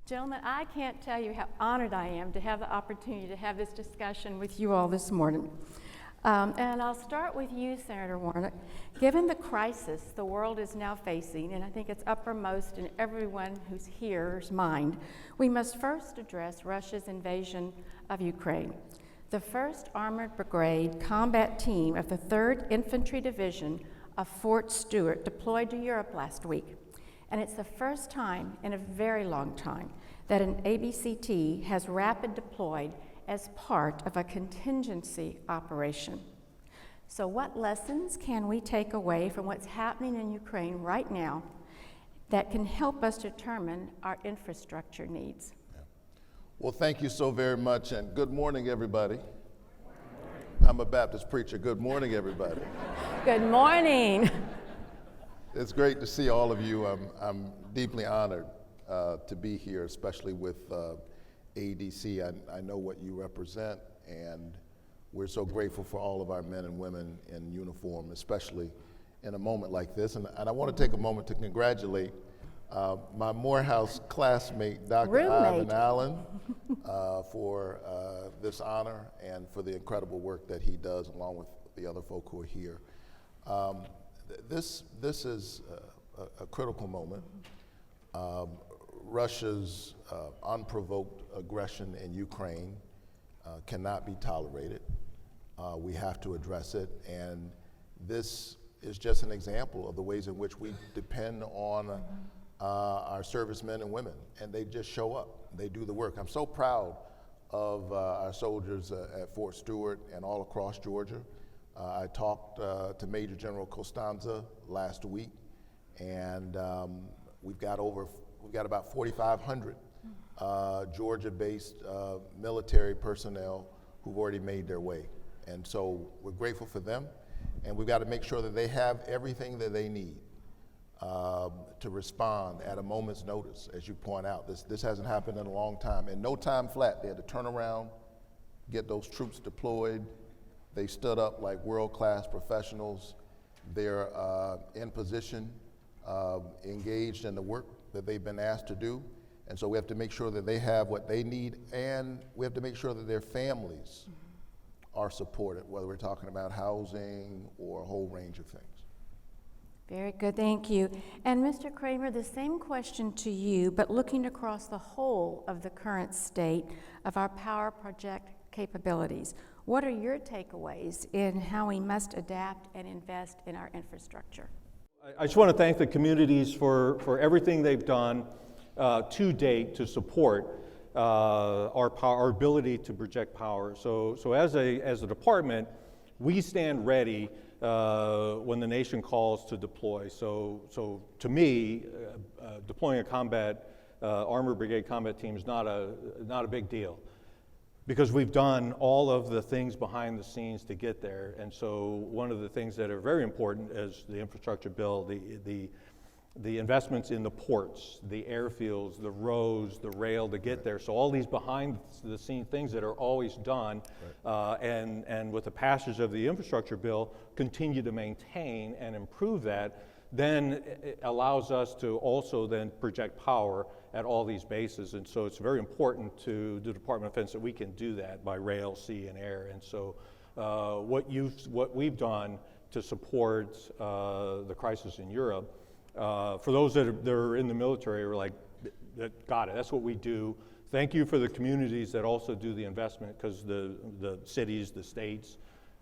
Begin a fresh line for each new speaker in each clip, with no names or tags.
Gentlemen, I can't tell you how honored I am to have the opportunity to have this discussion with you all this morning. And I'll start with you, Senator Warnock. Given the crisis the world is now facing, and I think it's uppermost in everyone who's here's mind, we must first address Russia's invasion of Ukraine. The 1st Armored Brigade combat team of the 3rd Infantry Division of Fort Stewart deployed to Europe last week. And it's the first time in a very long time that an ABCT has rapid deployed as part of a contingency operation. So what lessons can we take away from what's happening in Ukraine right now that can help us determine our infrastructure needs?
Well, thank you so very much, and good morning, everybody. I'm a Baptist preacher. Good morning, everybody.
Good morning.
It's great to see all of you. I'm deeply honored to be here, especially with ADC. I know what you represent, and we're so grateful for all of our men and women in uniform, especially in a moment like this. And I want to take a moment to congratulate my Morehouse classmate, Dr. Ivan Allen, for this honor and for the incredible work that he does along with the other folk who are here. This is a critical moment. Russia's unprovoked aggression in Ukraine cannot be tolerated. We have to address it, and this is just an example of the ways in which we depend on our servicemen and women, and they just show up. They do the work. I'm so proud of our soldiers at Fort Stewart and all across Georgia. I talked to Major General Costanza last week, and we've got about 4,500 Georgia-based military personnel who've already made their way. And so we're grateful for them, and we've got to make sure that they have everything that they need to respond at a moment's notice. As you point out, this hasn't happened in a long time. In no time flat, they had to turn around, get those troops deployed. They stood up like world-class professionals. They're in position, engaged in the work that they've been asked to do. And so we have to make sure that they have what they need, and we have to make sure that their families are supported, whether we're talking about housing or a whole range of things.
Very good, thank you. And Mr. Cramer, the same question to you, but looking across the whole of the current state of our power project capabilities. What are your takeaways in how we must adapt and invest in our infrastructure?
I just want to thank the communities for everything they've done to date to support our ability to project power. So as a department, we stand ready when the nation calls to deploy. So to me, deploying a combat armored brigade combat team is not a big deal, because we've done all of the things behind the scenes to get there. And so one of the things that are very important is the infrastructure bill, the investments in the ports, the airfields, the roads, the rail to get there. So all these behind the scene things that are always done, and with the passage of the infrastructure bill, continue to maintain and improve that, then it allows us to also then project power at all these bases. And so it's very important to the Department of Defense that we can do that by rail, sea, and air. And so what we've done to support the crisis in Europe, for those that are in the military, are like, got it, that's what we do. Thank you for the communities that also do the investment, because the cities, the states,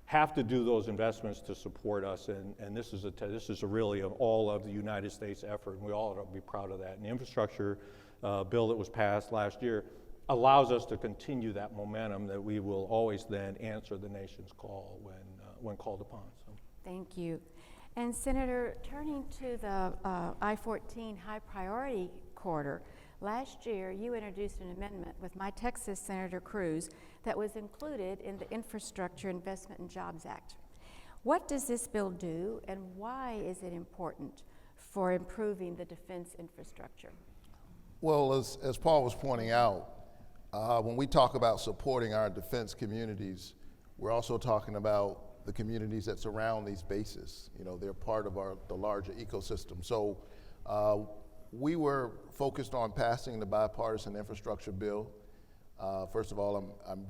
have to do those investments to support us, and this is a really of all of the United States effort, and we all ought to be proud of that. And the infrastructure bill that was passed last year allows us to continue that momentum that we will always then answer the nation's call when called upon. So.
Thank you. And Senator, turning to the I-14 high priority corridor, last year you introduced an amendment with my Texas Senator Cruz that was included in the Infrastructure Investment and Jobs Act. What does this bill do, and why is it important for improving the defense infrastructure?
Well, as Paul was pointing out, when we talk about supporting our defense communities, we're also talking about the communities that surround these bases. You know, they're part of the larger ecosystem. So we were focused on passing the bipartisan infrastructure bill. First of all, I'm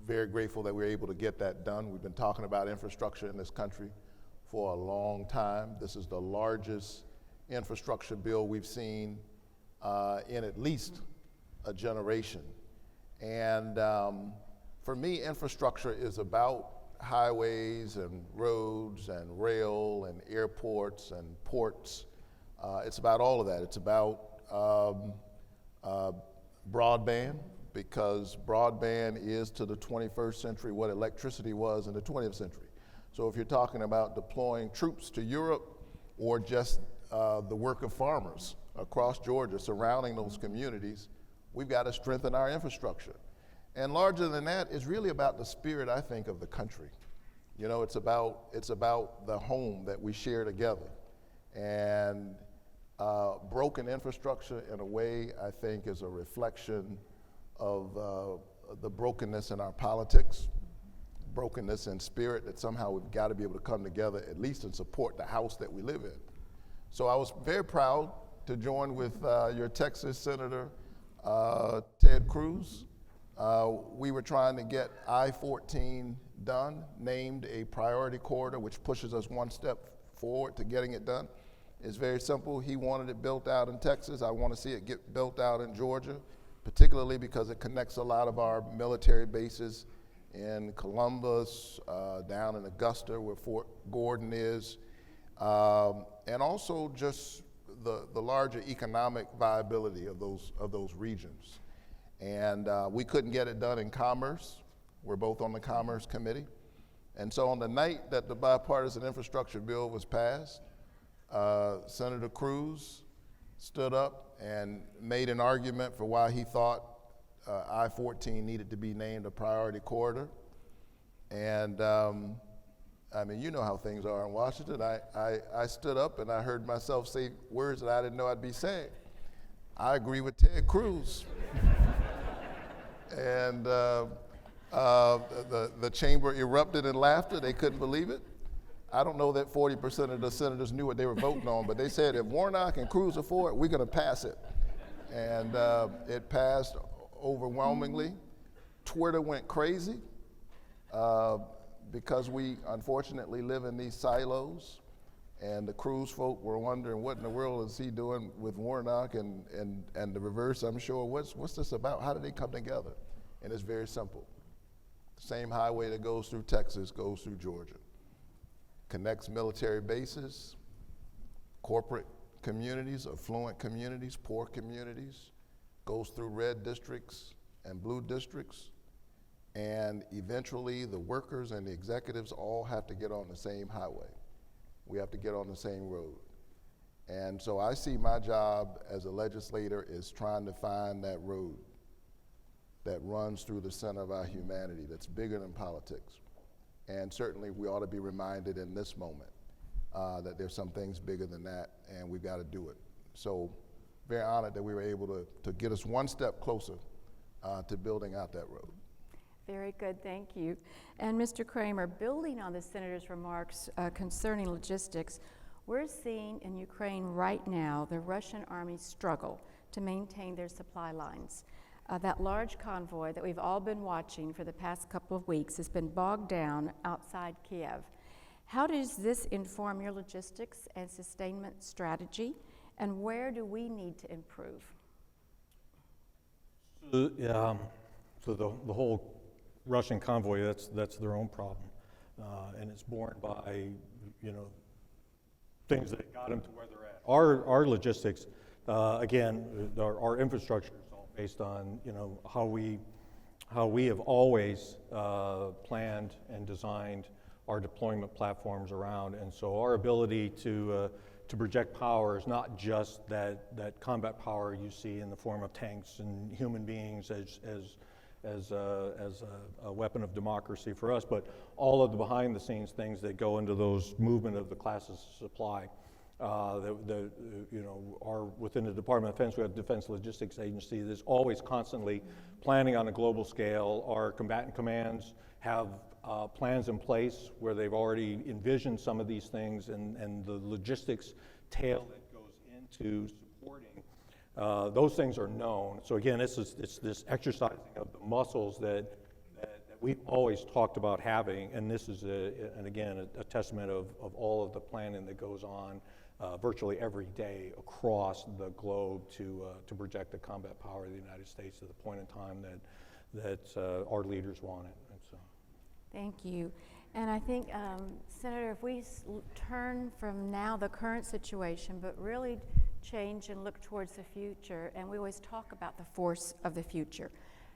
very grateful that we were able to get that done. We've been talking about infrastructure in this country for a long time. This is the largest infrastructure bill we've seen in at least a generation. And for me, infrastructure is about highways and roads and rail and airports and ports. It's about all of that. It's about broadband, because broadband is to the 21st century what electricity was in the 20th century. So if you're talking about deploying troops to Europe, or just the work of farmers across Georgia surrounding those communities, we've got to strengthen our infrastructure. And larger than that, it's really about the spirit, I think, of the country. You know, it's about the home that we share together. And broken infrastructure, in a way, I think, is a reflection of the brokenness in our politics, brokenness in spirit, that somehow we've got to be able to come together, at least, and support the house that we live in. So I was very proud to join with your Texas Senator, Ted Cruz. We were trying to get I-14 done, named a priority corridor, which pushes us one step forward to getting it done. It's very simple. He wanted it built out in Texas. I want to see it get built out in Georgia, particularly because it connects a lot of our military bases in Columbus, down in Augusta, where Fort Gordon is, and also just the larger economic viability of those regions. And we couldn't get it done in Commerce. We're both on the Commerce Committee. And so on the night that the bipartisan infrastructure bill was passed, Senator Cruz stood up and made an argument for why he thought I-14 needed to be named a priority corridor. And I mean, you know how things are in Washington. I stood up and I heard myself say words that I didn't know I'd be saying. I agree with Ted Cruz. And the chamber erupted in laughter. They couldn't believe it. I don't know that 40% of the senators knew what they were voting on, but they said, if Warnock and Cruz are for it, we're going to pass it. And it passed overwhelmingly. Twitter went crazy because we unfortunately live in these silos, and the Cruz folk were wondering, what in the world is he doing with Warnock, and the reverse, I'm sure. What's this about? How did they come together? And it's very simple. The same highway that goes through Texas goes through Georgia. Connects military bases, corporate communities, affluent communities, poor communities, goes through red districts and blue districts, and eventually the workers and the executives all have to get on the same highway. We have to get on the same road. And so I see my job as a legislator is trying to find that road that runs through the center of our humanity, that's bigger than politics. And certainly we ought to be reminded in this moment that there's some things bigger than that, and we've got to do it. So very honored that we were able to get us one step closer to building out that road.
Very good, thank you. And Mr. Cramer, building on the Senator's remarks concerning logistics, we're seeing in Ukraine right now the Russian army struggle to maintain their supply lines. That large convoy that we've all been watching for the past couple of weeks has been bogged down outside Kiev. How does this inform your logistics and sustainment strategy, and where do we need to improve?
So the whole Russian convoy, that's their own problem, and it's borne by, you know, things that got them to where they're at. Our logistics, again, our infrastructure is all based on, you know, how we have always planned and designed our deployment platforms around, and so our ability to project power is not just that combat power you see in the form of tanks and human beings as a weapon of democracy for us, but all of the behind-the-scenes things that go into those movement of the classes of supply. You know, are within the Department of Defense. We have Defense Logistics Agency that's always constantly planning on a global scale. Our combatant commands have plans in place where they've already envisioned some of these things, and the logistics tail that goes into supporting Those things are known. So again, it's this exercising of the muscles that we've always talked about having, and this is, a testament of all of the planning that goes on virtually every day across the globe to project the combat power of the United States to the point in time that our leaders want it. And so.
Thank you. And I think, Senator, if we turn from now the current situation, but really change and look towards the future, and we always talk about the force of the future,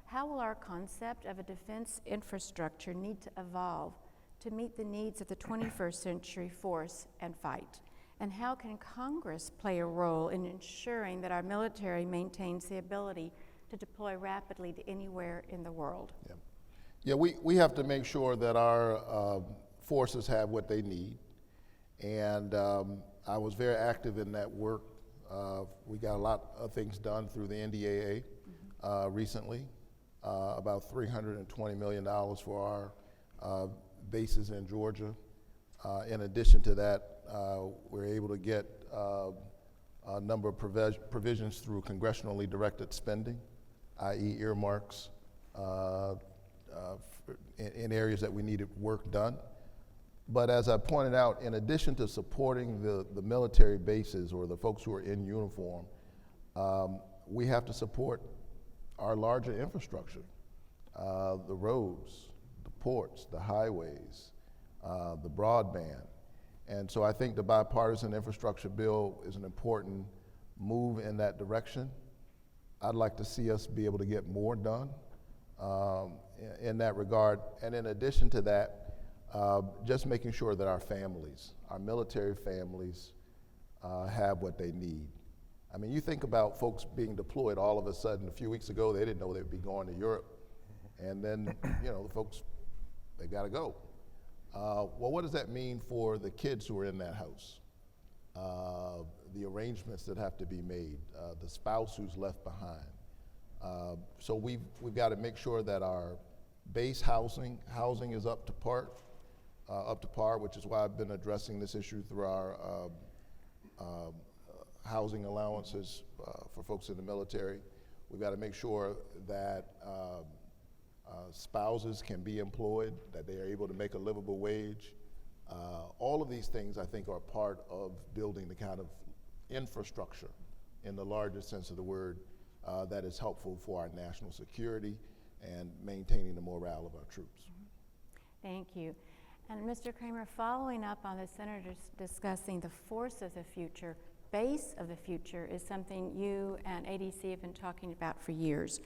how will our concept of a defense infrastructure need to evolve to meet the needs of the 21st century force and fight? And how can Congress play a role in ensuring that our military maintains the ability to deploy rapidly to anywhere in the world?
Yeah, we have to make sure that our forces have what they need. And I was very active in that work. We got a lot of things done through the NDAA recently, about $320 million for our bases in Georgia. In addition to that, we're able to get a number of provisions through congressionally directed spending, i.e. earmarks, in areas that we needed work done. But as I pointed out, in addition to supporting the military bases or the folks who are in uniform, we have to support our larger infrastructure, the roads, the ports, the highways, the broadband. And so I think the bipartisan infrastructure bill is an important move in that direction. I'd like to see us be able to get more done in that regard. And in addition to that, just making sure that our families, our military families, have what they need. I mean, you think about folks being deployed all of a sudden. A few weeks ago, they didn't know they'd be going to Europe. And then, the folks, they gotta go. Well, what does that mean for the kids who are in that house? The arrangements that have to be made, the spouse who's left behind. So we've got to make sure that our base housing is up to par, which is why I've been addressing this issue through our housing allowances for folks in the military. We've got to make sure that spouses can be employed, that they are able to make a livable wage. All of these things, I think, are part of building the kind of infrastructure, in the largest sense of the word, that is helpful for our national security and maintaining the morale of our troops.
Thank you. And Mr. Cramer, following up on the senators discussing the force of the future, base of the future is something you and ADC have been talking about for years.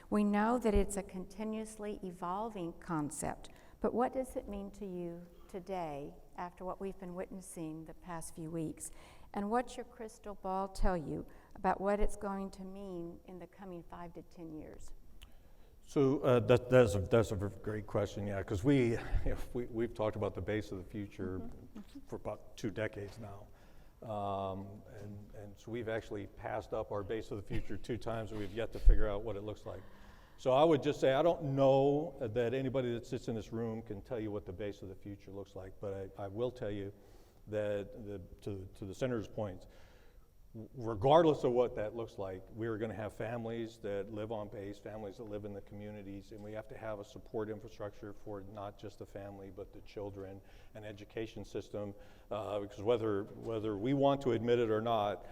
We know that it's a continuously evolving concept, but what does it mean to you today after what we've been witnessing the past few weeks? And what's your crystal ball tell you about what it's going to mean in the coming 5 to 10 years?
So that's a great question, yeah, because we've talked about the base of the future for about 2 decades now. And so we've actually passed up our base of the future 2 times, and we've yet to figure out what it looks like. So I would just say, I don't know that anybody that sits in this room can tell you what the base of the future looks like, but I will tell you that, to the senator's points, regardless of what that looks like, we're going to have families that live on base, families that live in the communities, and we have to have a support infrastructure for not just the family, but the children, an education system, because whether we want to admit it or not,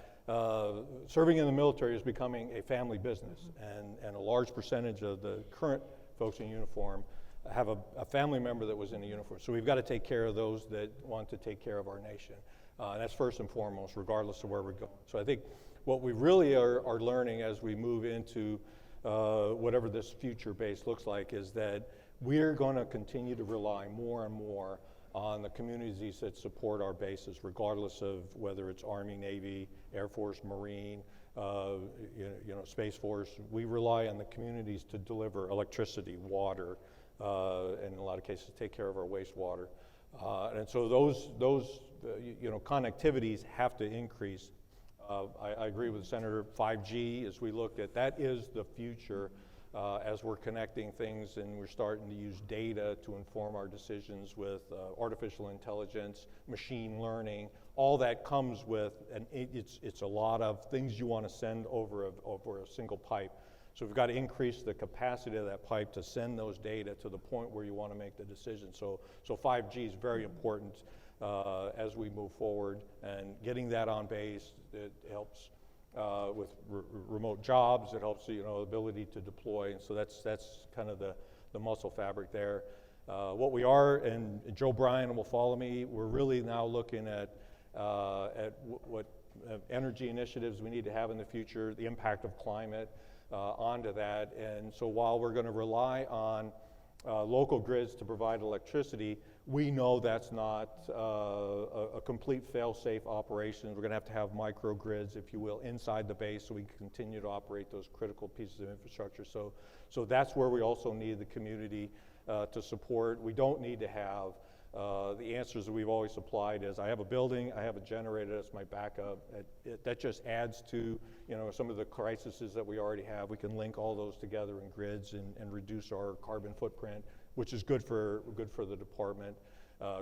serving in the military is becoming a family business, and a large percentage of the current folks in uniform have a family member that was in a uniform. So we've got to take care of those that want to take care of our nation. And that's first and foremost, regardless of where we're going. So I think what we really are learning as we move into whatever this future base looks like is that we're going to continue to rely more and more on the communities that support our bases, regardless of whether it's Army, Navy, Air Force, Marine, Space Force. We rely on the communities to deliver electricity, water, and in a lot of cases take care of our wastewater. And so those connectivities have to increase. I agree with Senator. 5G, as we looked at, that is the future as we're connecting things and we're starting to use data to inform our decisions with artificial intelligence, machine learning. all that comes with, and it's a lot of things you want to send over a single pipe. So we've got to increase the capacity of that pipe to send those data to the point where you want to make the decision. So 5G is very important as we move forward, and getting that on base, it helps with remote jobs. It helps, the ability to deploy, and so that's kind of the muscle fabric there. What we are, and Joe Bryan will follow me, we're really now looking at what energy initiatives we need to have in the future, the impact of climate onto that. And so while we're going to rely on local grids to provide electricity, we know that's not a complete fail-safe operation. We're going to have microgrids, if you will, inside the base so we can continue to operate those critical pieces of infrastructure. So that's where we also need the community to support. We don't need to have the answers that we've always supplied is, I have a building, I have a generator, that's my backup. That just adds to some of the crises that we already have. We can link all those together in grids and reduce our carbon footprint, which is good for the department,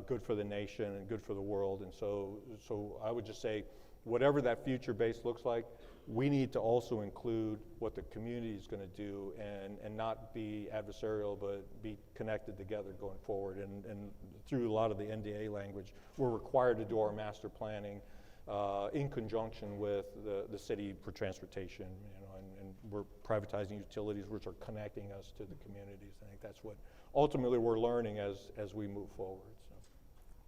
good for the nation, and good for the world. And so I would just say, whatever that future base looks like, we need to also include what the community is going to do, and not be adversarial, but be connected together going forward. And through a lot of the NDA language, we're required to do our master planning in conjunction with the city for transportation, and we're privatizing utilities, which are connecting us to the communities. I think that's what ultimately we're learning as we move forward.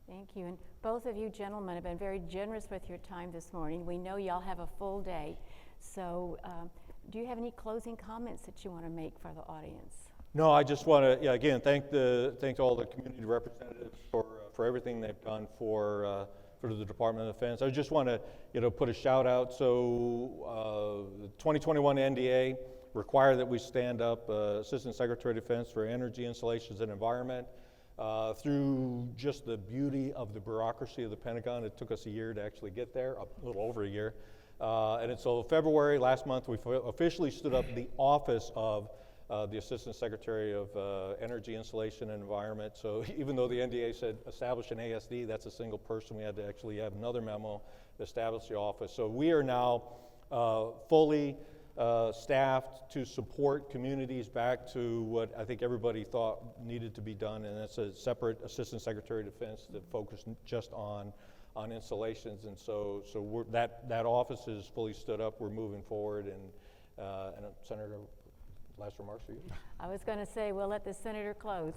Thank you. And both of you gentlemen have been very generous with your time this morning. We know y'all have a full day. So do you have any closing comments that you want to make for the audience?
No, I just want to, again, thank all the community representatives for everything they've done for the Department of Defense. I just want to put a shout out. So the 2021 NDA require that we stand up Assistant Secretary of Defense for Energy, Installations, and Environment. Through just the beauty of the bureaucracy of the Pentagon, it took us a year to actually get there, a little over a year. And so February, last month, we officially stood up the office of the Assistant Secretary of Energy, Installation, and Environment. So even though the NDA said establish an ASD, that's a single person, we had to actually have another memo to establish the office. So we are now fully staffed to support communities back to what I think everybody thought needed to be done, and that's a separate Assistant Secretary of Defense that focused just on installations. And so that office is fully stood up. We're moving forward, and Senator, last remarks for you?
I was going to say, we'll let the senator close.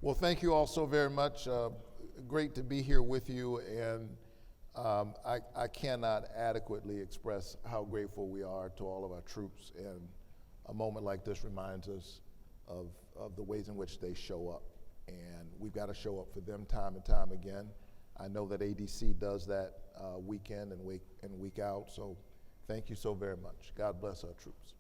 Well, thank you all so very much. Great to be here with you, and I cannot adequately express how grateful we are to all of our troops, and a moment like this reminds us of the ways in which they show up, and we've got to show up for them time and time again. I know that ADC does that week in and week out, so thank you so very much. God bless our troops.